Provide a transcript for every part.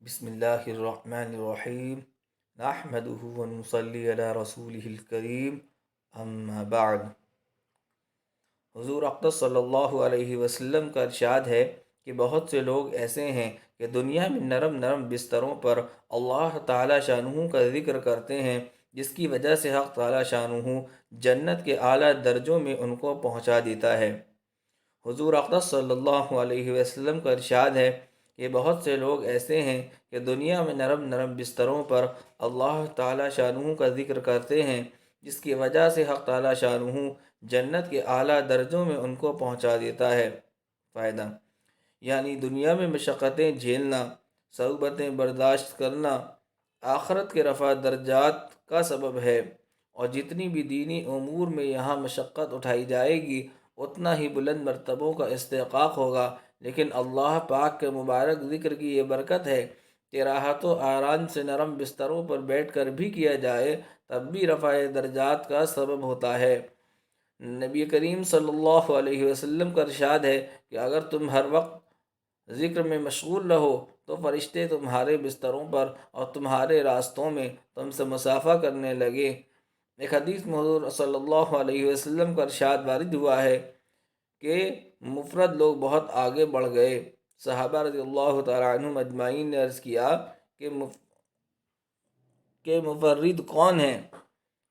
بسم اللہ الرحمن الرحیم نحمدہ ونصلی علی رسولہ الکریم اما بعد۔ حضور اقدس صلی اللہ علیہ وسلم کا ارشاد ہے کہ بہت سے لوگ ایسے ہیں کہ دنیا میں نرم نرم بستروں پر اللہ تعالی شانہ کا ذکر کرتے ہیں، جس کی وجہ سے حق تعالی شانہ جنت کے اعلیٰ درجوں میں ان کو پہنچا دیتا ہے۔ حضور اقدس صلی اللہ علیہ وسلم کا ارشاد ہے کہ بہت سے لوگ ایسے ہیں کہ دنیا میں نرم نرم بستروں پر اللہ تعالی شانہ کا ذکر کرتے ہیں، جس کی وجہ سے حق تعالی شانہ جنت کے اعلیٰ درجوں میں ان کو پہنچا دیتا ہے۔ فائدہ یعنی دنیا میں مشقتیں جھیلنا، صعوبتیں برداشت کرنا آخرت کے رفع درجات کا سبب ہے، اور جتنی بھی دینی امور میں یہاں مشقت اٹھائی جائے گی اتنا ہی بلند مرتبوں کا استحقاق ہوگا۔ لیکن اللہ پاک کے مبارک ذکر کی یہ برکت ہے کہ راحت و آرام سے نرم بستروں پر بیٹھ کر بھی کیا جائے تب بھی رفع درجات کا سبب ہوتا ہے۔ نبی کریم صلی اللہ علیہ وسلم کا ارشاد ہے کہ اگر تم ہر وقت ذکر میں مشغول رہو تو فرشتے تمہارے بستروں پر اور تمہارے راستوں میں تم سے مصافحہ کرنے لگے۔ ایک حدیث میں حضور صلی اللہ علیہ وسلم کا ارشاد وارد ہوا ہے کہ مفرد لوگ بہت آگے بڑھ گئے۔ صحابہ رضی اللہ تعالیٰ عنہم اجمعین نے عرض کیا کہ مفرد کون ہیں؟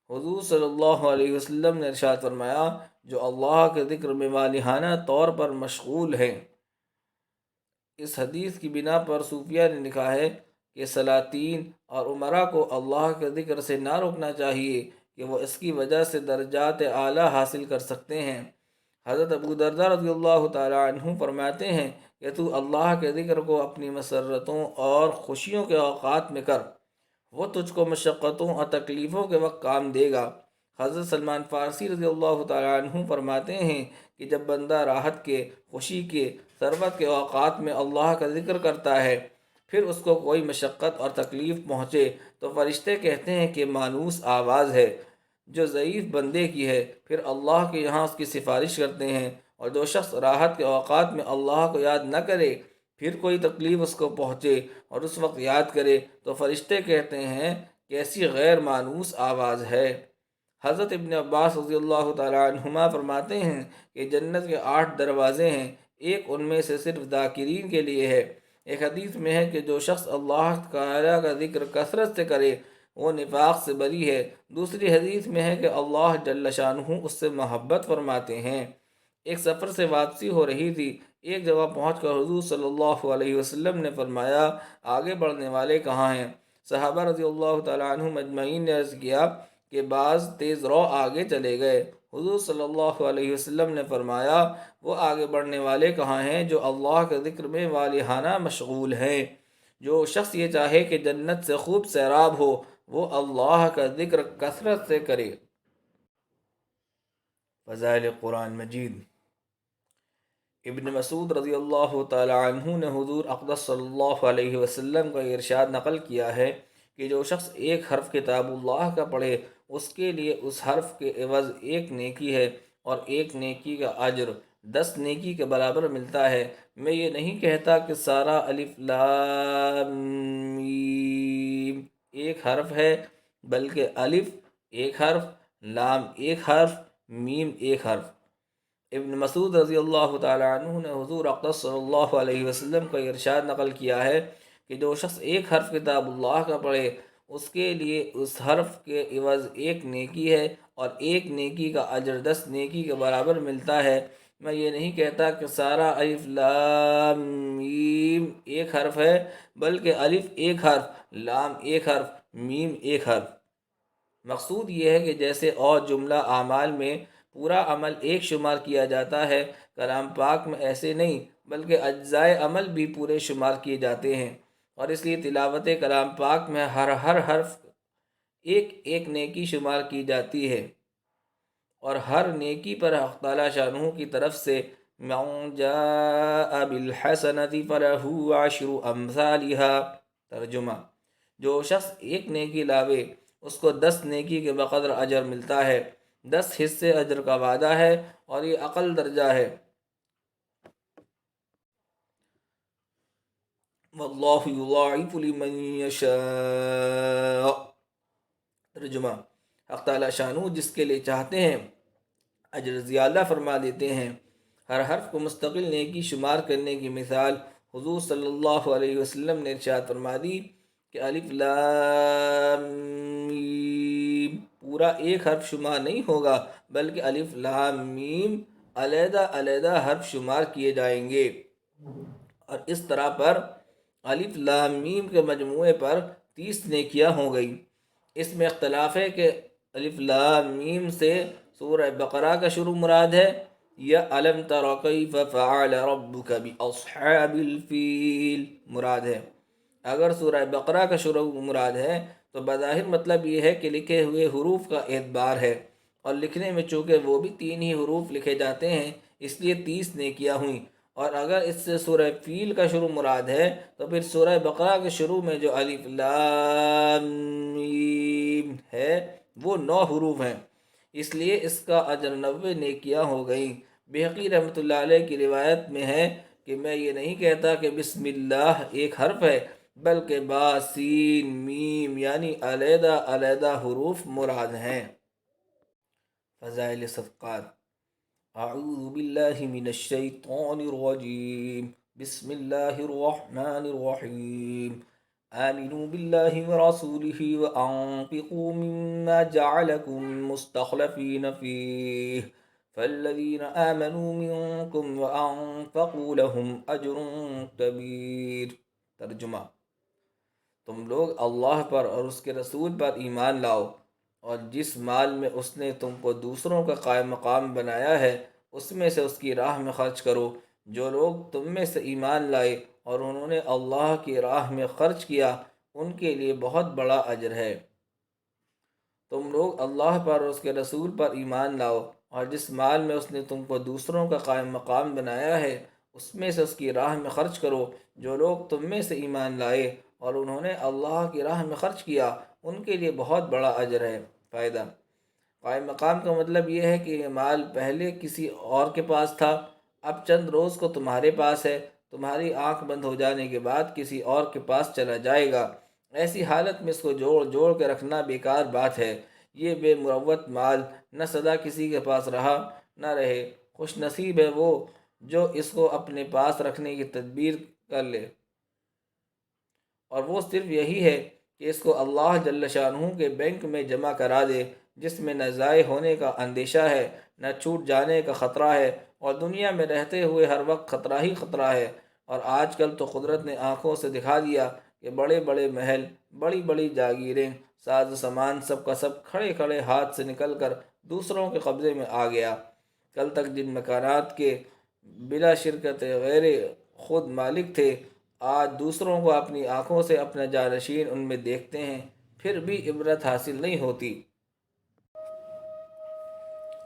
حضور صلی اللہ علیہ وسلم نے ارشاد فرمایا، جو اللہ کے ذکر میں والہانہ طور پر مشغول ہیں۔ اس حدیث کی بنا پر صوفیہ نے لکھا ہے کہ سلاطین اور امراء کو اللہ کے ذکر سے نہ روکنا چاہیے کہ وہ اس کی وجہ سے درجات اعلیٰ حاصل کر سکتے ہیں۔ حضرت ابو درداء رضی اللہ تعالیٰ عنہ فرماتے ہیں کہ تو اللہ کے ذکر کو اپنی مسرتوں اور خوشیوں کے اوقات میں کر، وہ تجھ کو مشقتوں اور تکلیفوں کے وقت کام دے گا۔ حضرت سلمان فارسی رضی اللہ تعالیٰ عنہ فرماتے ہیں کہ جب بندہ راحت کے، خوشی کے، ثروت کے اوقات میں اللہ کا ذکر کرتا ہے، پھر اس کو کوئی مشقت اور تکلیف پہنچے تو فرشتے کہتے ہیں کہ مانوس آواز ہے جو ضعیف بندے کی ہے، پھر اللہ کے یہاں اس کی سفارش کرتے ہیں۔ اور جو شخص راحت کے اوقات میں اللہ کو یاد نہ کرے، پھر کوئی تکلیف اس کو پہنچے اور اس وقت یاد کرے تو فرشتے کہتے ہیں کیسی غیر مانوس آواز ہے۔ حضرت ابن عباس رضی اللہ تعالیٰ عنہما فرماتے ہیں کہ جنت کے 8 دروازے ہیں، ایک ان میں سے صرف ذاکرین کے لیے ہے۔ ایک حدیث میں ہے کہ جو شخص اللہ تعالیٰ کا ذکر کثرت سے کرے وہ نفاق سے بری ہے۔ دوسری حدیث میں ہے کہ اللہ جل شانہ اس سے محبت فرماتے ہیں۔ ایک سفر سے واپسی ہو رہی تھی، ایک جگہ پہنچ کر حضور صلی اللہ علیہ وسلم نے فرمایا، آگے بڑھنے والے کہاں ہیں؟ صحابہ رضی اللہ تعالیٰ عنہم اجمعین نے عرض کیا کہ بعض تیز رو آگے چلے گئے۔ حضور صلی اللہ علیہ وسلم نے فرمایا، وہ آگے بڑھنے والے کہاں ہیں جو اللہ کے ذکر میں والہانہ مشغول ہیں۔ جو شخص یہ چاہے کہ جنت سے خوب سیراب ہو وہ اللہ کا ذکر کثرت سے کرے۔ فضائل قرآن مجید۔ ابن مسعود رضی اللہ تعالی عنہ نے حضور اقدس صلی اللہ علیہ وسلم کا ارشاد نقل کیا ہے کہ جو شخص ایک حرف کتاب اللہ کا پڑھے اس کے لیے اس حرف کے عوض ایک نیکی ہے، اور ایک نیکی کا اجر 10 نیکی کے برابر ملتا ہے۔ میں یہ نہیں کہتا کہ سارا الف لام میم ایک حرف ہے، بلکہ الف ایک حرف، لام ایک حرف، میم ایک حرف۔ ابن مسعود رضی اللہ تعالیٰ عنہ نے حضور اقدس صلی اللہ علیہ وسلم کا ارشاد نقل کیا ہے کہ جو شخص ایک حرف کتاب اللہ کا پڑھے اس کے لیے اس حرف کے عوض ایک نیکی ہے، اور ایک نیکی کا اجر 10 نیکی کے برابر ملتا ہے۔ میں یہ نہیں کہتا کہ سارا الف لام میم ایک حرف ہے، بلکہ الف ایک حرف، لام ایک حرف، میم ایک حرف۔ مقصود یہ ہے کہ جیسے اور جملہ اعمال میں پورا عمل ایک شمار کیا جاتا ہے، کلام پاک میں ایسے نہیں بلکہ اجزائے عمل بھی پورے شمار کیے جاتے ہیں، اور اس لیے تلاوت کلام پاک میں ہر حرف ایک ایک نیکی شمار کی جاتی ہے، اور ہر نیکی پر حق تعالی شانہ کی طرف سے من جاء بالحسنۃ فلہ عشر امثالها۔ ترجمہ: جو شخص ایک نیکی لاوے اس کو 10 نیکی کے بقدر اجر ملتا ہے۔ 10 حصے اجر کا وعدہ ہے اور یہ اقل درجہ ہے۔ واللہ یضاعف لمن یشاء۔ ترجمہ: حق تعالی شانو جس کے لیے چاہتے ہیں اجر زیادہ فرما دیتے ہیں۔ ہر حرف کو مستقل نیکی شمار کرنے کی مثال حضور صلی اللہ علیہ وسلم نے ارشاد فرما دی کہ الف لام میم پورا ایک حرف شمار نہیں ہوگا، بلکہ الف لام میم علیحدہ علیحدہ حرف شمار کیے جائیں گے، اور اس طرح پر الف لام میم کے مجموعے پر 30 نیکیاں ہو گئی۔ اس میں اختلاف ہے کہ الف لام میم سے سورہ بقرہ کا شروع مراد ہے یا الم تر کیف فعل ربک باصحاب الفیل مراد ہے۔ اگر سورہ بقرہ کا شروع مراد ہے تو بظاہر مطلب یہ ہے کہ لکھے ہوئے حروف کا اعتبار ہے، اور لکھنے میں چونکہ وہ بھی 3 ہی حروف لکھے جاتے ہیں اس لیے 30 نیکیاں ہوئیں، اور اگر اس سے سورہ فیل کا شروع مراد ہے تو پھر سورہ بقرہ کے شروع میں جو الف لام میم ہے وہ 9 حروف ہیں، اس لیے اس کا اجر 90 نیکیاں ہو گئیں۔ بہقی رحمۃ اللہ علیہ کی روایت میں ہے کہ میں یہ نہیں کہتا کہ بسم اللہ ایک حرف ہے، بلکہ با سین میم یعنی علیحدہ علیحدہ حروف مراد ہیں۔ فضائل صدقات: اعوذ باللہ من الشیطان الرجیم، بسم اللہ الرحمن الرحیم، آمنوا باللہ ورسولہ وانفقوا مما جعلکم مستخلفین فیہ فالذین آمنوا منکم وانفقوا لهم اجر کبیر۔ ترجمہ: تم لوگ اللہ پر اور اس کے رسول پر ایمان لاؤ، اور جس مال میں اس نے تم کو دوسروں کا قائم مقام بنایا ہے اس میں سے اس کی راہ میں خرچ کرو۔ جو لوگ تم میں سے ایمان لائے اور انہوں نے اللہ کی راہ میں خرچ کیا ان کے لیے بہت بڑا اجر ہے۔ تم لوگ اللہ پر اور اس کے رسول پر ایمان لاؤ، اور جس مال میں اس نے تم کو دوسروں کا قائم مقام بنایا ہے اس میں سے اس کی راہ میں خرچ کرو۔ جو لوگ تم میں سے ایمان لائے اور انہوں نے اللہ کی راہ میں خرچ کیا ان کے لیے بہت بڑا اجر ہے۔ فائدہ: قائم مقام کا مطلب یہ ہے کہ یہ مال پہلے کسی اور کے پاس تھا، اب چند روز کو تمہارے پاس ہے، تمہاری آنکھ بند ہو جانے کے بعد کسی اور کے پاس چلا جائے گا۔ ایسی حالت میں اس کو جوڑ جوڑ کے رکھنا بیکار بات ہے۔ یہ بے مروت مال نہ سدا کسی کے پاس رہا نہ رہے، خوش نصیب ہے وہ جو اس کو اپنے پاس رکھنے کی تدبیر کر لے، اور وہ صرف یہی ہے کہ اس کو اللہ جل شانہ کے بینک میں جمع کرا دے، جس میں نہ ضائع ہونے کا اندیشہ ہے نہ چھوٹ جانے کا خطرہ ہے، اور دنیا میں رہتے ہوئے ہر وقت خطرہ ہی خطرہ ہے۔ اور آج کل تو قدرت نے آنکھوں سے دکھا دیا کہ بڑے بڑے محل، بڑی بڑی جاگیریں، ساز و سامان سب کا سب کھڑے کھڑے ہاتھ سے نکل کر دوسروں کے قبضے میں آ گیا۔ کل تک جن مکانات کے بلا شرکت غیر خود مالک تھے، آج دوسروں کو اپنی آنکھوں سے اپنا جانشین ان میں دیکھتے ہیں، پھر بھی عبرت حاصل نہیں ہوتی۔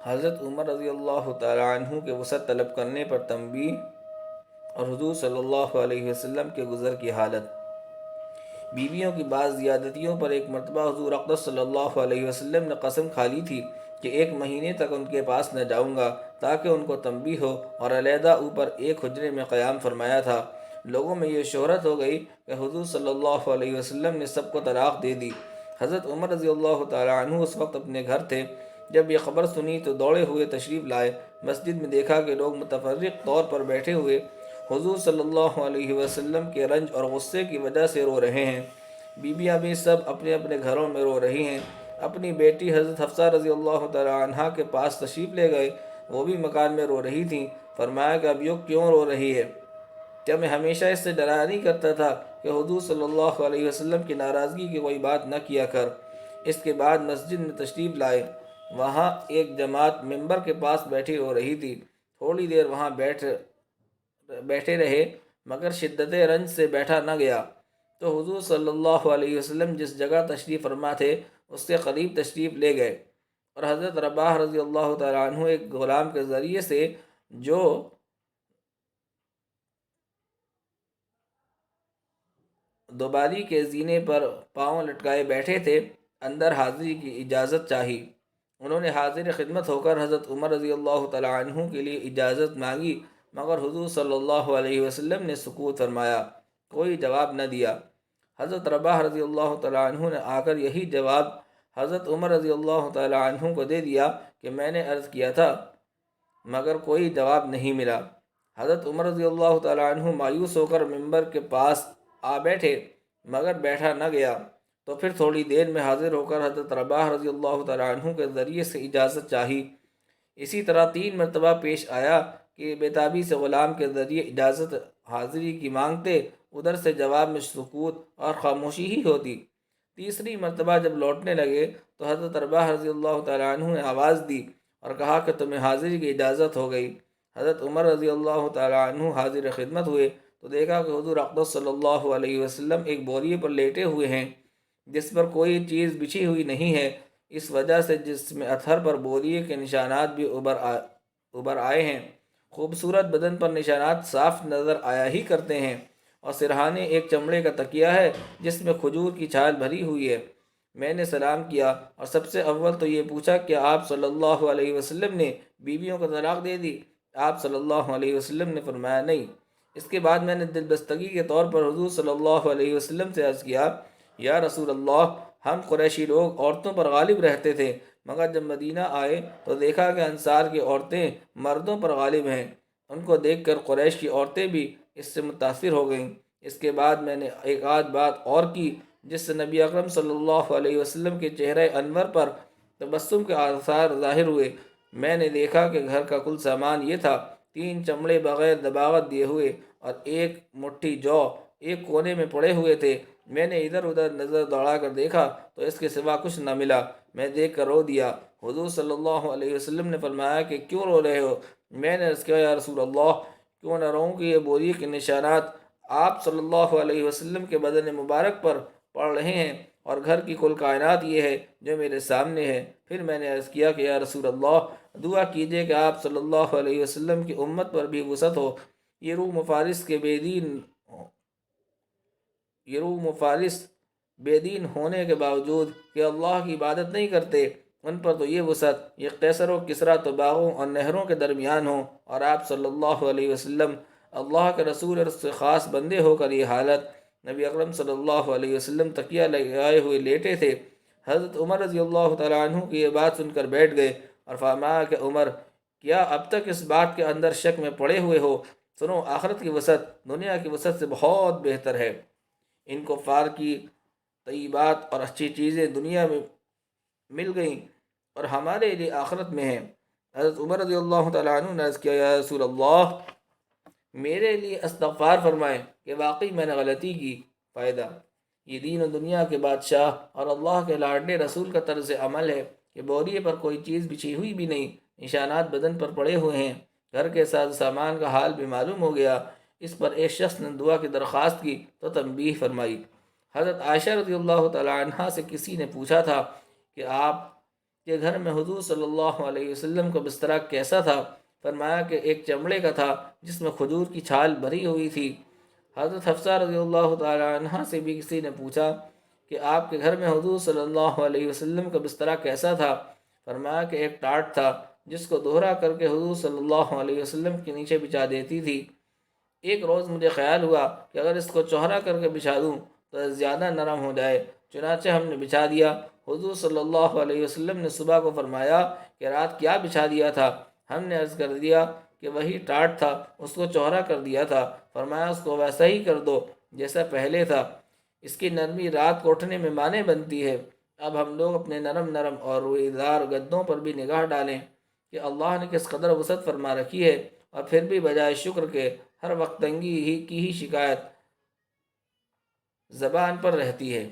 حضرت عمر رضی اللہ تعالیٰ عنہ کے وسعت طلب کرنے پر تنبیہ اور حضور صلی اللہ علیہ وسلم کے گزر کی حالت۔ بیویوں کی بعض زیادتیوں پر ایک مرتبہ حضور اقدس صلی اللہ علیہ وسلم نے قسم کھا لی تھی کہ 1 مہینے تک ان کے پاس نہ جاؤں گا تاکہ ان کو تنبیہ ہو، اور علیحدہ اوپر ایک حجرے میں قیام فرمایا تھا۔ لوگوں میں یہ شہرت ہو گئی کہ حضور صلی اللہ علیہ وسلم نے سب کو طلاق دے دی۔ حضرت عمر رضی اللہ تعالیٰ عنہ اس وقت اپنے گھر تھے۔ جب یہ خبر سنی تو دوڑے ہوئے تشریف لائے۔ مسجد میں دیکھا کہ لوگ متفرق طور پر بیٹھے ہوئے حضور صلی اللہ علیہ وسلم کے رنج اور غصے کی وجہ سے رو رہے ہیں۔ بیویاں بھی سب اپنے اپنے گھروں میں رو رہی ہیں۔ اپنی بیٹی حضرت حفصہ رضی اللہ تعالیٰ عنہ کے پاس تشریف لے گئے، وہ بھی مکان میں رو رہی تھیں۔ فرمایا کہ اب یہ کیوں رو رہی ہے؟ کیا میں ہمیشہ اس سے ڈرایا نہیں کرتا تھا کہ حضور صلی اللہ علیہ وسلم کی ناراضگی کی کوئی بات نہ کیا کر؟ اس کے بعد مسجد میں تشریف لائے۔ وہاں ایک جماعت ممبر کے پاس بیٹھی رو رہی تھی۔ تھوڑی دیر وہاں بیٹھے رہے مگر شدت رنج سے بیٹھا نہ گیا، تو حضور صلی اللہ علیہ وسلم جس جگہ تشریف فرما تھے اس سے قریب تشریف لے گئے، اور حضرت رباح رضی اللہ تعالیٰ عنہ ایک غلام کے ذریعے سے جو دوباری کے زینے پر پاؤں لٹکائے بیٹھے تھے اندر حاضری کی اجازت چاہی۔ انہوں نے حاضر خدمت ہو کر حضرت عمر رضی اللہ تعالیٰ عنہ کے لیے اجازت مانگی، مگر حضور صلی اللہ علیہ وسلم نے سکوت فرمایا۔ کوئی جواب نہ دیا۔ حضرت رباح رضی اللہ تعالیٰ عنہ نے آ کر یہی جواب حضرت عمر رضی اللہ تعالیٰ عنہ کو دے دیا کہ میں نے عرض کیا تھا، مگر کوئی جواب نہیں ملا۔ حضرت عمر رضی اللہ تعالیٰ عنہ مایوس ہو کر ممبر کے پاس آ بیٹھے، مگر بیٹھا نہ گیا۔ تو پھر تھوڑی دیر میں حاضر ہو کر حضرت رباح رضی اللہ تعالیٰ عنہ کے ذریعے سے اجازت چاہی۔ اسی طرح 3 مرتبہ پیش آیا کہ بیتابی سے غلام کے ذریعے اجازت حاضری کی مانگتے، ادھر سے جواب میں سکوت اور خاموشی ہی ہوتی۔ تیسری مرتبہ جب لوٹنے لگے تو حضرت رباح رضی اللہ تعالیٰ عنہ نے آواز دی اور کہا کہ تمہیں حاضری کی اجازت ہو گئی۔ حضرت عمر رضی اللہ تعالیٰ عنہ حاضر خدمت ہوئے تو دیکھا کہ حضور اقدس صلی اللہ علیہ وسلم ایک بوریے پر لیٹے ہوئے ہیں جس پر کوئی چیز بچھی ہوئی نہیں ہے، اس وجہ سے جسم اطہر پر بوریے کے نشانات بھی ابھر آئے ہیں۔ خوبصورت بدن پر نشانات صاف نظر آیا ہی کرتے ہیں، اور سرہانے ایک چمڑے کا تکیہ ہے جس میں کھجور کی چھال بھری ہوئی ہے۔ میں نے سلام کیا اور سب سے اول تو یہ پوچھا کہ آپ صلی اللہ علیہ وسلم نے بیویوں کو طلاق دے دی؟ آپ صلی اللہ علیہ وسلم نے فرمایا نہیں۔ اس کے بعد میں نے دل بستگی کے طور پر حضور صلی اللہ علیہ وسلم سے عرض کیا، یا رسول اللہ، ہم قریشی لوگ عورتوں پر غالب رہتے تھے، مگر جب مدینہ آئے تو دیکھا کہ انصار کی عورتیں مردوں پر غالب ہیں۔ ان کو دیکھ کر قریش کی عورتیں بھی اس سے متاثر ہو گئیں۔ اس کے بعد میں نے ایک آدھ بات اور کی جس سے نبی اکرم صلی اللہ علیہ وسلم کے چہرہ انور پر تبسم کے آثار ظاہر ہوئے۔ میں نے دیکھا کہ گھر کا کل سامان یہ تھا: 3 چمڑے بغیر دباغت دیے ہوئے اور 1 مٹھی جو ایک کونے میں پڑے ہوئے تھے۔ میں نے ادھر ادھر نظر دوڑا کر دیکھا تو اس کے سوا کچھ نہ ملا۔ میں دیکھ کر رو دیا۔ حضور صلی اللہ علیہ وسلم نے فرمایا کہ کیوں رو رہے ہو؟ میں نے عرض کیا، یا رسول اللہ، کیوں نہ رہوں کہ یہ بوریے کے نشانات آپ صلی اللہ علیہ وسلم کے بدن مبارک پر پڑ رہے ہیں، اور گھر کی کل کائنات یہ ہے جو میرے سامنے ہے۔ پھر میں نے عرض کیا کہ یا رسول اللہ، دعا کیجئے کہ آپ صلی اللہ علیہ وسلم کی امت پر بھی وسعت ہو۔ یہ روم فارس بے دین ہونے کے باوجود کہ اللہ کی عبادت نہیں کرتے، ان پر تو یہ وسعت، یہ قیصر و کسریٰ تو باغوں اور نہروں کے درمیان ہوں، اور آپ صلی اللہ علیہ وسلم اللہ کے رسول اور اس سے خاص بندے ہو کر یہ حالت۔ نبی اکرم صلی اللہ علیہ وسلم تکیہ لگائے ہوئے لیٹے تھے۔ حضرت عمر رضی اللہ تعالیٰ عنہ کی یہ بات سن کر بیٹھ گئے اور فرمایا کہ عمر، کیا اب تک اس بات کے اندر شک میں پڑے ہوئے ہو؟ سنو، آخرت کی وسعت دنیا کی وسعت سے بہت بہتر ہے۔ ان کفار کی طیبات اور اچھی چیزیں دنیا میں مل گئیں اور ہمارے لیے آخرت میں ہیں۔ حضرت عمر رضی اللہ تعالیٰ عنہ نے عرض کیا، یا رسول اللہ، میرے لیے استغفار فرمائیں کہ واقعی میں نے غلطی کی۔ فائدہ: یہ دین و دنیا کے بادشاہ اور اللہ کے لاڈلے رسول کا طرز عمل ہے کہ بوریے پر کوئی چیز بچھی ہوئی بھی نہیں، نشانات بدن پر پڑے ہوئے ہیں۔ گھر کے ساز سامان کا حال بھی معلوم ہو گیا۔ اس پر ایک شخص نے دعا کی درخواست کی تو تنبیہ فرمائی۔ حضرت عائشہ رضی اللہ تعالیٰ عنہا سے کسی نے پوچھا تھا کہ آپ کے گھر میں حضور صلی اللہ علیہ وسلم کا بستر کیسا تھا؟ فرمایا کہ ایک چمڑے کا تھا جس میں کھجور کی چھال بھری ہوئی تھی۔ حضرت حفصہ رضی اللہ تعالیٰ عنہا سے بھی کسی نے پوچھا کہ آپ کے گھر میں حضور صلی اللہ علیہ وسلم کا بستر کیسا تھا؟ فرمایا کہ ایک ٹاٹ تھا جس کو دوہرا کر کے حضور صلی اللہ علیہ وسلم کے نیچے بچھا دیتی تھی۔ ایک روز مجھے خیال ہوا کہ اگر اس کو چوہرا کر کے بچھا دوں تو زیادہ نرم ہو جائے، چنانچہ ہم نے بچھا دیا۔ حضور صلی اللہ علیہ وسلم نے صبح کو فرمایا کہ رات کیا بچھا دیا تھا؟ ہم نے عرض کر دیا کہ وہی ٹاٹ تھا، اس کو چوہرا کر دیا تھا۔ فرمایا اس کو ویسا ہی کر دو جیسا پہلے تھا، اس کی نرمی رات کو اٹھنے میں مانع بنتی ہے۔ اب ہم لوگ اپنے نرم اور روئی دار گدوں پر بھی نگاہ ڈالیں کہ اللہ نے کس قدر وسعت فرما رکھی ہے، اور پھر بھی بجائے شکر کے ہر وقت تنگی کی ہی شکایت زبان پر رہتی ہے۔